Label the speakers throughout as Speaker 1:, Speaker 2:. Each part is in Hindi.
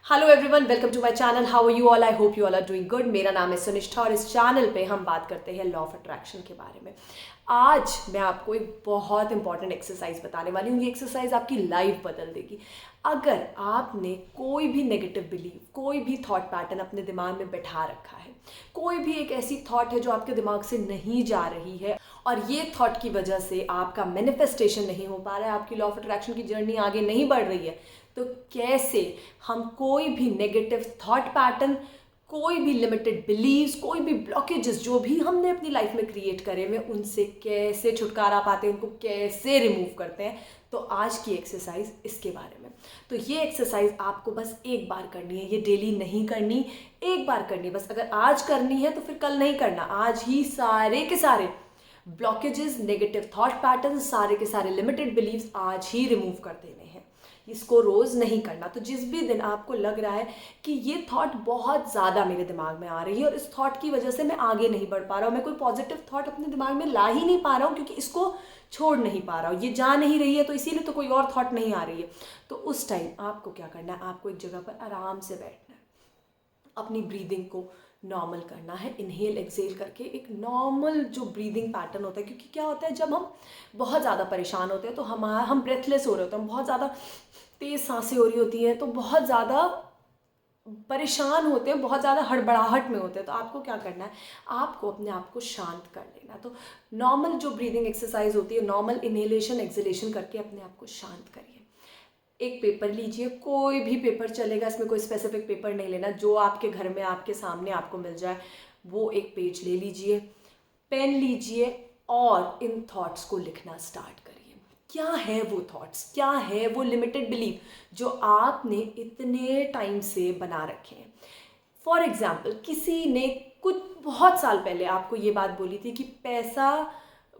Speaker 1: Hello everyone, welcome to my channel. How are you all? I hope you all are doing good. मेरा नाम है सुनिष्ठा और इस चैनल पे हम बात करते हैं लॉ ऑफ अट्रैक्शन के बारे में। आज मैं आपको एक बहुत इंपॉर्टेंट एक्सरसाइज बताने वाली हूँ। ये एक्सरसाइज आपकी लाइफ बदल देगी। अगर आपने कोई भी नेगेटिव बिलीव, कोई भी थॉट पैटर्न अपने दिमाग में बैठा रखा है, कोई भी एक ऐसी थॉट है जो आपके दिमाग से नहीं जा रही है और ये थॉट की वजह से आपका मैनिफेस्टेशन नहीं हो पा रहा है, आपकी लॉ ऑफ अट्रैक्शन की जर्नी आगे नहीं बढ़ रही है, तो कैसे हम कोई भी नेगेटिव थॉट पैटर्न, कोई भी लिमिटेड बिलीव्स, कोई भी ब्लॉकेजेस जो भी हमने अपनी लाइफ में क्रिएट करे हुए, उनसे कैसे छुटकारा पाते हैं, उनको कैसे रिमूव करते हैं। तो आज की एक्सरसाइज इसके बारे में। तो ये एक्सरसाइज आपको बस एक बार करनी है, ये डेली नहीं करनी, एक बार करनी है बस। अगर आज करनी है तो फिर कल नहीं करना, आज ही सारे के सारे ब्लॉकेजेस, नेगेटिव थॉट पैटर्न, सारे के सारे लिमिटेड बिलीव्स आज ही रिमूव कर देने हैं। इसको रोज़ नहीं करना। तो जिस भी दिन आपको लग रहा है कि ये थॉट बहुत ज़्यादा मेरे दिमाग में आ रही है और इस थॉट की वजह से मैं आगे नहीं बढ़ पा रहा हूँ, मैं कोई पॉजिटिव थॉट अपने दिमाग में ला ही नहीं पा रहा हूँ क्योंकि इसको छोड़ नहीं पा रहा हूँ, ये जा नहीं रही है, तो इसीलिए तो कोई और थॉट नहीं आ रही है। तो उस टाइम आपको क्या करना है? आपको एक जगह पर आराम से बैठना है, अपनी ब्रीदिंग को नॉर्मल करना है, इनहेल एक्सेल करके एक नॉर्मल जो ब्रीदिंग पैटर्न होता है। क्योंकि क्या होता है, जब हम बहुत ज़्यादा परेशान होते हैं तो हम ब्रेथलेस हो रहे होते हैं, बहुत ज़्यादा तेज़ सांसें हो रही होती हैं, तो बहुत ज़्यादा परेशान होते हैं, बहुत ज़्यादा हड़बड़ाहट में होते हैं। तो आपको क्या करना है? आपको अपने आप को शांत कर लेना। तो नॉर्मल जो ब्रीदिंग एक्सरसाइज होती है, नॉर्मल इनहेलेशन एक्सेलेशन करके अपने आप को शांत करिए। एक पेपर लीजिए, कोई भी पेपर चलेगा, इसमें कोई स्पेसिफिक पेपर नहीं लेना, जो आपके घर में आपके सामने आपको मिल जाए वो एक पेज ले लीजिए, पेन लीजिए और इन थॉट्स को लिखना स्टार्ट करिए। क्या है वो थॉट्स, क्या है वो लिमिटेड बिलीफ जो आपने इतने टाइम से बना रखे हैं। फॉर एग्जाम्पल, किसी ने कुछ बहुत साल पहले आपको ये बात बोली थी कि पैसा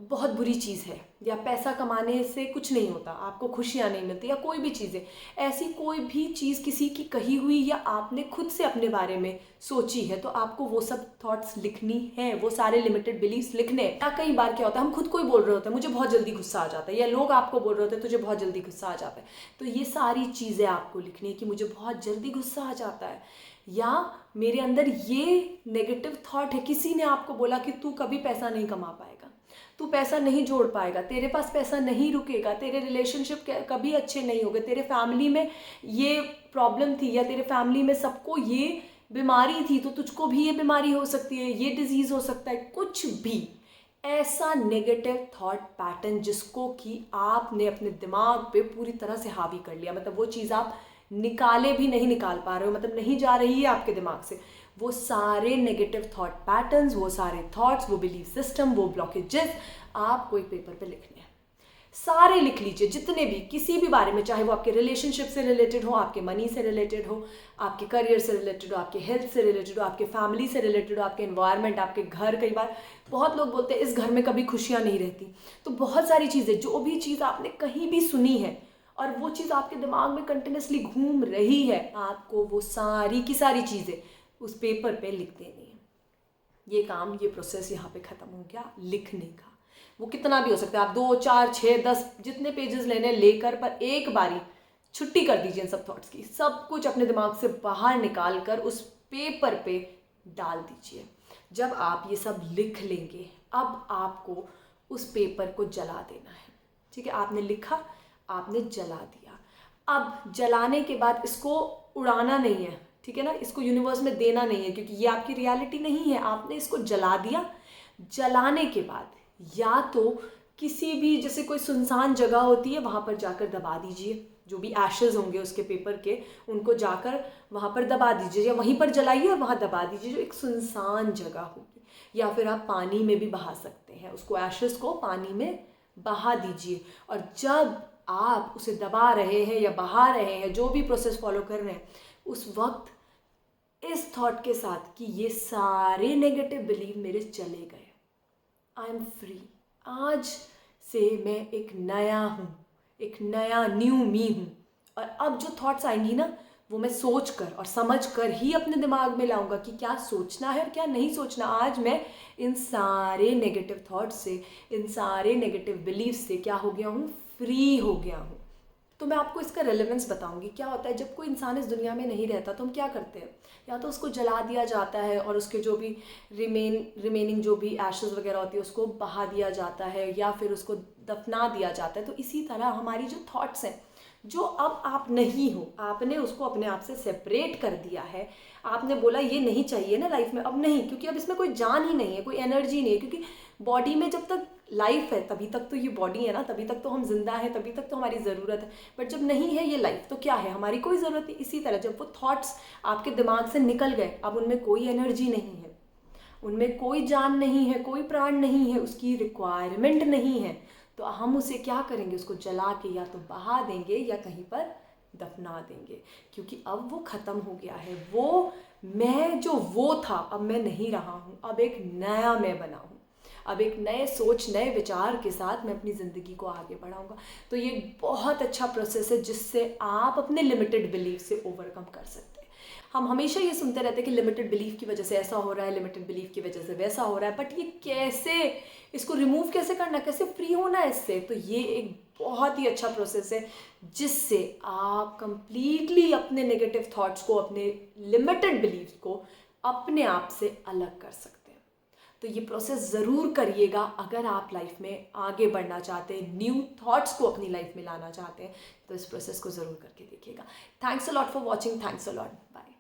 Speaker 1: बहुत बुरी चीज़ है, या पैसा कमाने से कुछ नहीं होता, आपको खुशियाँ नहीं मिलती, या कोई भी चीज़ें ऐसी, कोई भी चीज़ किसी की कही हुई या आपने खुद से अपने बारे में सोची है, तो आपको वो सब थॉट्स लिखनी है, वो सारे लिमिटेड बिलीफ्स लिखने हैं। या कई बार क्या होता है, हम खुद को ही बोल रहे होते हैं मुझे बहुत जल्दी गुस्सा आ जाता है, या लोग आपको बोल रहे होते हैं तुझे बहुत जल्दी गुस्सा आ जाता है। तो ये सारी चीज़ें आपको लिखनी है कि मुझे बहुत जल्दी गुस्सा आ जाता है, या मेरे अंदर ये नेगेटिव थॉट है, किसी ने आपको बोला कि तू कभी पैसा नहीं कमा पाएगा, तू पैसा नहीं जोड़ पाएगा, तेरे पास पैसा नहीं रुकेगा, तेरे रिलेशनशिप कभी अच्छे नहीं होंगे, तेरे फैमिली में ये प्रॉब्लम थी, या तेरे फैमिली में सबको ये बीमारी थी तो तुझको भी ये बीमारी हो सकती है, ये डिजीज़ हो सकता है। कुछ भी ऐसा नेगेटिव थॉट पैटर्न जिसको कि आपने अपने दिमाग पे पूरी तरह से हावी कर लिया, मतलब वो चीज़ आप निकाले भी नहीं निकाल पा रहे हो, मतलब नहीं जा रही है आपके दिमाग से, वो सारे नेगेटिव थॉट पैटर्न्स, वो सारे थॉट्स, वो बिलीफ सिस्टम, वो ब्लॉकेजेस आपको एक पेपर पे लिखने हैं। सारे लिख लीजिए, जितने भी, किसी भी बारे में, चाहे वो आपके रिलेशनशिप से रिलेटेड हो, आपके मनी से रिलेटेड हो, आपके करियर से रिलेटेड हो, आपके हेल्थ से रिलेटेड हो, आपके फैमिली से रिलेटेड हो, आपके एनवायरनमेंट, आपके घर। कई बार बहुत लोग बोलते हैं इस घर में कभी खुशियाँ नहीं रहती, तो बहुत सारी चीज़ें, जो भी चीज़ आपने कहीं भी सुनी है और वो चीज़ आपके दिमाग में कंटिन्यूसली घूम रही है, आपको वो सारी की सारी चीज़ें उस पेपर पे लिख देनी है। ये काम, ये प्रोसेस यहाँ पे ख़त्म हो गया लिखने का। वो कितना भी हो सकता है, आप 2, 4, 6, 10 जितने पेजेस लेने लेकर, पर एक बारी छुट्टी कर दीजिए इन सब थॉट्स की, सब कुछ अपने दिमाग से बाहर निकाल कर उस पेपर पे डाल दीजिए। जब आप ये सब लिख लेंगे, अब आपको उस पेपर को जला देना है। ठीक है, आपने लिखा, आपने जला दिया। अब जलाने के बाद इसको उड़ाना नहीं है, ठीक है ना, इसको यूनिवर्स में देना नहीं है, क्योंकि ये आपकी रियलिटी नहीं है। आपने इसको जला दिया। जलाने के बाद या तो किसी भी, जैसे कोई सुनसान जगह होती है, वहाँ पर जाकर दबा दीजिए, जो भी एशेज होंगे उसके पेपर के, उनको जाकर वहाँ पर दबा दीजिए, या वहीं पर जलाइए और वहाँ दबा दीजिए, जो एक सुनसान जगह होगी। या फिर आप पानी में भी बहा सकते हैं, उसको एशेज को पानी में बहा दीजिए। और जब आप उसे दबा रहे हैं या बहा रहे हैं, जो भी प्रोसेस फॉलो कर रहे हैं, उस वक्त इस थॉट के साथ कि ये सारे नेगेटिव बिलीव मेरे चले गए, आई एम फ्री, आज से मैं एक नया हूँ, एक नया न्यू मी हूँ। और अब जो थॉट्स आएंगी ना, वो मैं सोच कर और समझ कर ही अपने दिमाग में लाऊंगा कि क्या सोचना है और क्या नहीं सोचना। आज मैं इन सारे नेगेटिव थॉट्स से, इन सारे नेगेटिव बिलीफ से क्या हो गया हूँ? फ्री हो गया हूँ। तो मैं आपको इसका रेलेवेंस बताऊंगी। क्या होता है जब कोई इंसान इस दुनिया में नहीं रहता तो हम क्या करते हैं, या तो उसको जला दिया जाता है और उसके जो भी रिमेनिंग जो भी एशेस वगैरह होती है उसको बहा दिया जाता है, या फिर उसको दफना दिया जाता है। तो इसी तरह हमारी जो थॉट्स हैं, जो अब आप नहीं हो, आपने उसको अपने आप से सेपरेट कर दिया है, आपने बोला ये नहीं चाहिए ना लाइफ में, अब नहीं, क्योंकि अब इसमें कोई जान ही नहीं है, कोई एनर्जी नहीं है, क्योंकि बॉडी में जब तक लाइफ है तभी तक तो ये बॉडी है ना, तभी तक तो हम जिंदा हैं, तभी तक तो हमारी ज़रूरत है। बट जब नहीं है ये लाइफ तो क्या है, हमारी कोई ज़रूरत नहीं। इसी तरह जब वो थॉट्स आपके दिमाग से निकल गए, अब उनमें कोई एनर्जी नहीं है, उनमें कोई जान नहीं है, कोई प्राण नहीं है, उसकी रिक्वायरमेंट नहीं है, तो हम उसे क्या करेंगे, उसको जला के या तो बहा देंगे या कहीं पर दफना देंगे, क्योंकि अब वो ख़त्म हो गया है। वो मैं जो वो था अब मैं नहीं रहा हूँ, अब एक नया मैं बना हूँ, अब एक नए सोच नए विचार के साथ मैं अपनी ज़िंदगी को आगे बढ़ाऊँगा। तो ये बहुत अच्छा प्रोसेस है जिससे आप अपने लिमिटेड बिलीफ से ओवरकम कर सकते हैं। हम हमेशा ये सुनते रहते हैं कि लिमिटेड बिलीफ की वजह से ऐसा हो रहा है, लिमिटेड बिलीफ की वजह से वैसा हो रहा है, बट ये कैसे, इसको रिमूव कैसे करना, कैसे फ्री होना है इससे, तो ये एक बहुत ही अच्छा प्रोसेस है जिससे आप कंप्लीटली अपने नेगेटिव थॉट्स को, अपने लिमिटेड बिलीफ को अपने आप से अलग कर सकते हैं। तो ये प्रोसेस ज़रूर करिएगा अगर आप लाइफ में आगे बढ़ना चाहते हैं, न्यू थॉट्स को अपनी लाइफ में लाना चाहते हैं, तो इस प्रोसेस को ज़रूर करके देखिएगा। Thanks a lot for watching, thanks a lot, bye.